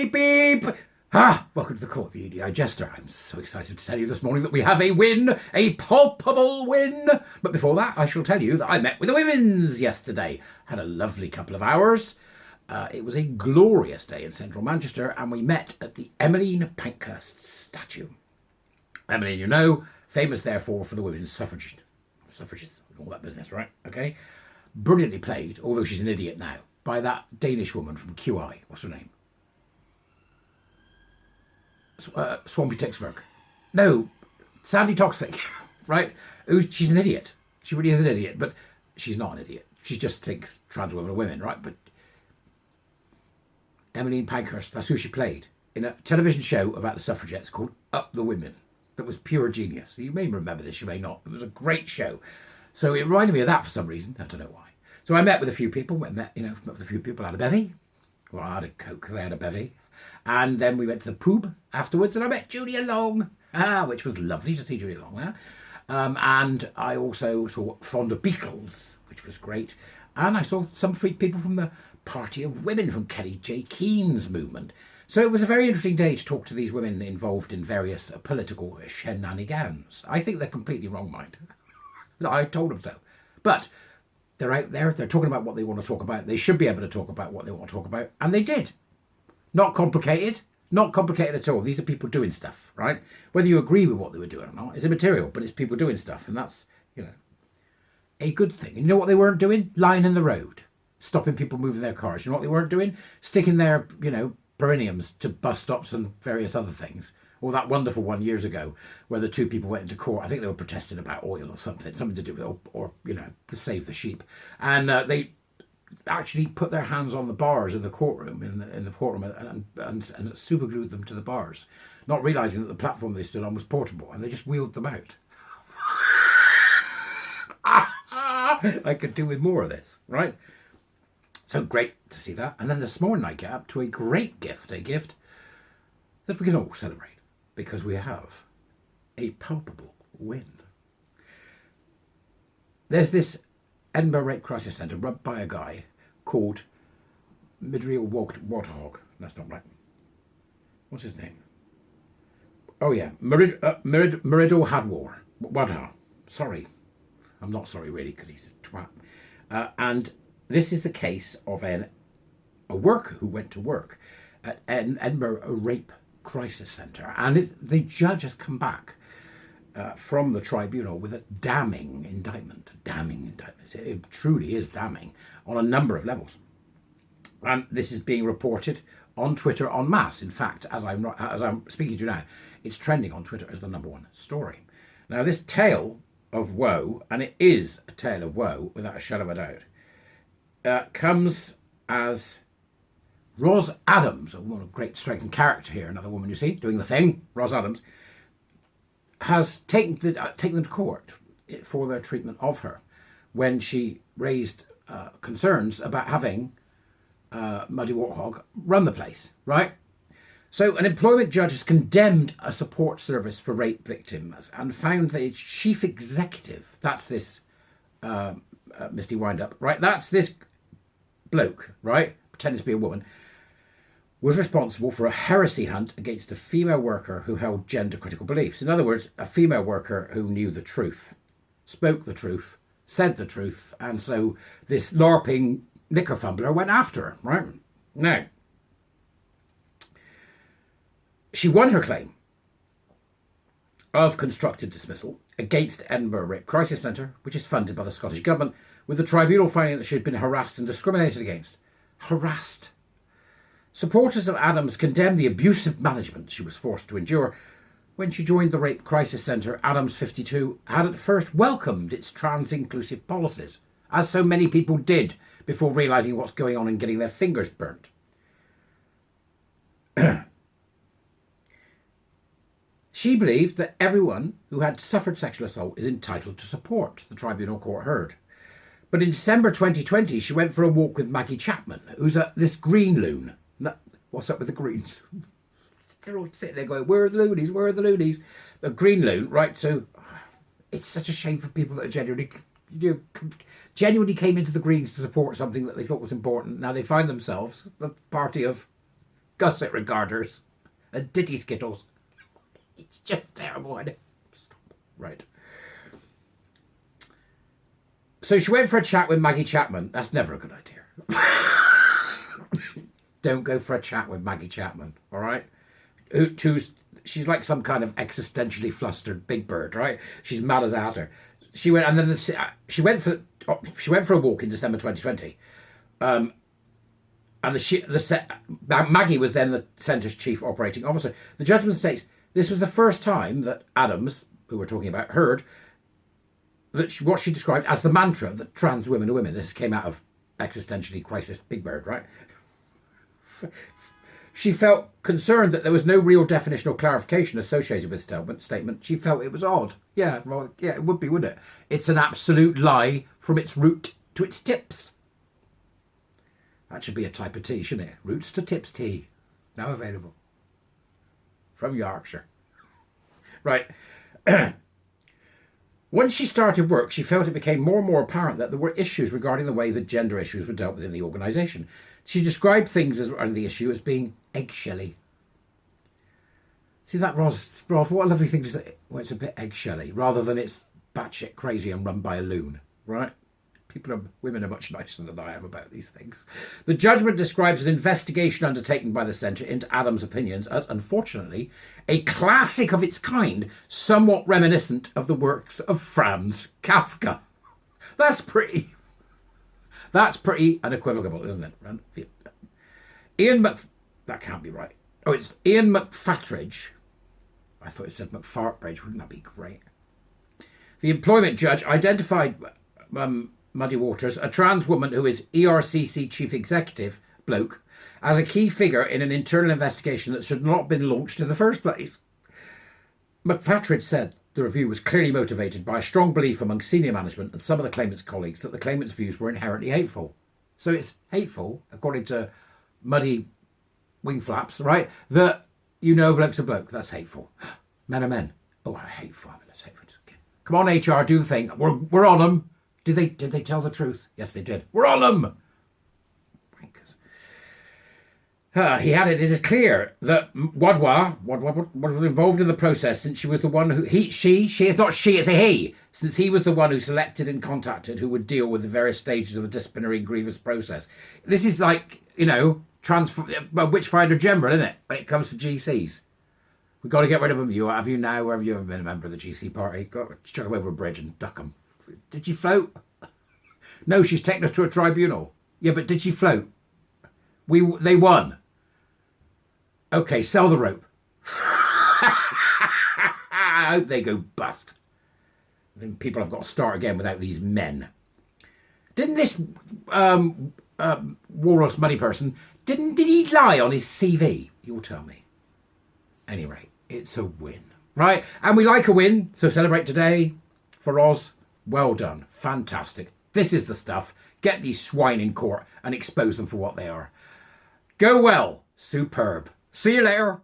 Beep, beep. Welcome to the court, the Edijester. I'm so excited to tell you this morning that we have a win, a palpable win. But before that, I shall tell you that I met with the women's yesterday. Had a lovely couple of hours. It was a glorious day in central Manchester, and we met at the Emmeline Pankhurst statue. Emmeline, you know, famous therefore for the women's suffrages, all that business, right? Okay. Brilliantly played, although she's an idiot now, by that Danish woman from QI. What's her name? Swampy Tixberg. No, Sandy Toksvig, right? She's an idiot. She really is an idiot, but she's not an idiot. She just thinks trans women are women, right? But Emmeline Pankhurst, that's who she played in a television show about the suffragettes called Up the Women. That was pure genius. You may remember this, you may not. It was a great show. So it reminded me of that for some reason. I don't know why. So I met with a few people. Met with a few people. Had a bevy. Well, I had a Coke. They had a bevy. And then we went to the pub afterwards, and I met Julia Long, which was lovely to see Julia Long there. And I also saw Fonda Beekles, which was great. And I saw some people from the Party of Women, from Kelly J. Keen's movement. So it was a very interesting day to talk to these women involved in various political shenanigans. I think they're completely wrong, mind. I told them so. But they're out there, they're talking about what they want to talk about. They should be able to talk about what they want to talk about. And they did. Not complicated at all. These are people doing stuff, right? Whether you agree with what they were doing or not is immaterial, but it's people doing stuff. And that's, a good thing. And you know what they weren't doing? Lying in the road, stopping people moving their cars. You know what they weren't doing? Sticking their, perineums to bus stops and various other things. Or that wonderful one years ago where the two people went into court. I think they were protesting about oil or something to do with, or to save the sheep. And they actually put their hands on the bars in the courtroom, in the courtroom, and super glued them to the bars, not realising that the platform they stood on was portable, and they just wheeled them out. I could do with more of this, right? So great to see that. And then this morning I get up to a great gift, a gift that we can all celebrate, because we have a palpable win. There's this Edinburgh Rape Crisis Centre run by a guy called Midriel Warthog. That's not right. What's his name? Oh yeah, Murido Hadwar. Wadha. Sorry. I'm not sorry really, because he's a twat. And this is the case of a worker who went to work at an Edinburgh Rape Crisis Centre, and the judge has come back from the tribunal with a damning indictment. It truly is damning on a number of levels. And this is being reported on Twitter en masse. In fact, as I'm speaking to you now, it's trending on Twitter as the #1 story. Now, this tale of woe, and it is a tale of woe without a shadow of a doubt, comes as Ros Adams, a woman of great strength and character here, another woman you see doing the thing, Ros Adams, has taken them to court for their treatment of her when she raised concerns about having Muddy Warthog run the place, right? So an employment judge has condemned a support service for rape victims and found that its chief executive, that's this Misty Windup, right? That's this bloke, right? Pretending to be a woman, was responsible for a heresy hunt against a female worker who held gender-critical beliefs. In other words, a female worker who knew the truth, spoke the truth, said the truth, and so this Larping knicker fumbler went after her, right? Now, she won her claim of constructive dismissal against Edinburgh Rape Crisis Centre, which is funded by the Scottish Government, with the tribunal finding that she had been harassed and discriminated against. Harassed. Supporters of Adams condemned the abusive management she was forced to endure. When she joined the Rape Crisis Centre, Adams, 52, had at first welcomed its trans-inclusive policies, as so many people did before realising what's going on and getting their fingers burnt. She believed that everyone who had suffered sexual assault is entitled to support, the tribunal court heard. But in December 2020, she went for a walk with Maggie Chapman, who's this green loon. What's up with the Greens? They're all sitting there going, where are the loonies? Where are the loonies? The green loon, right? So it's such a shame for people that are genuinely came into the Greens to support something that they thought was important. Now they find themselves the party of gusset regarders, and ditty skittles. It's just terrible, isn't it? Right. So she went for a chat with Maggie Chapman. That's never a good idea. Don't go for a chat with Maggie Chapman, all right? She's like some kind of existentially flustered big bird, right? She's mad as a hatter. She went, and then she went for a walk in December 2020. Maggie was then the centre's chief operating officer. The judgment states this was the first time that Adams, who we're talking about, heard that what she described as the mantra that trans women are women. This came out of existentially crisis big bird, right? She felt concerned that there was no real definition or clarification associated with the statement. She felt it was odd. Yeah, well, yeah, it would be, wouldn't it? It's an absolute lie from its root to its tips. That should be a type of tea, shouldn't it? Roots to tips tea. Now available. From Yorkshire. Right. Once she started work, she felt it became more and more apparent that there were issues regarding the way that gender issues were dealt with in the organisation. She described things around the issue as being eggshelly. See that, Roz, what a lovely thing to say. Well, it's a bit eggshelly, rather than it's batshit crazy and run by a loon, right? Women are much nicer than I am about these things. The judgment describes an investigation undertaken by the centre into Adams' opinions as, unfortunately, a classic of its kind, somewhat reminiscent of the works of Franz Kafka. That's pretty unequivocal, isn't it? That can't be right. Oh, it's Ian McFatridge. I thought it said McFartbridge. Wouldn't that be great? The employment judge identified Muddy Waters, a trans woman who is ERCC chief executive, Bloke, as a key figure in an internal investigation that should not have been launched in the first place. McFatridge said the review was clearly motivated by a strong belief among senior management and some of the claimant's colleagues that the claimant's views were inherently hateful. So it's hateful, according to Muddy Wingflaps, right? That bloke's a bloke. That's hateful. Men are men. Oh, hateful. That's hateful. Okay. Come on, HR, do the thing. We're on them. Did they tell the truth? Yes, they did. We're on them. He had it. It is clear that Wadwa was involved in the process since she was the one who she is not she, it's a he. Since he was the one who selected and contacted who would deal with the various stages of the disciplinary grievance process. This is like Witchfinder General, isn't it? When it comes to GCs, we've got to get rid of them. Have you now, or have you ever been a member of the GC party? Got to chuck them over a bridge and duck them. Did she float? No, she's taken us to a tribunal. Yeah, but did she float? They won. Okay, sell the rope. I hope they go bust. Then people have got to start again without these men. Didn't this Walrus money person, did he lie on his CV? You'll tell me. Anyway, it's a win, right? And we like a win, so celebrate today for Oz. Well done. Fantastic. This is the stuff. Get these swine in court and expose them for what they are. Go well. Superb. See you later.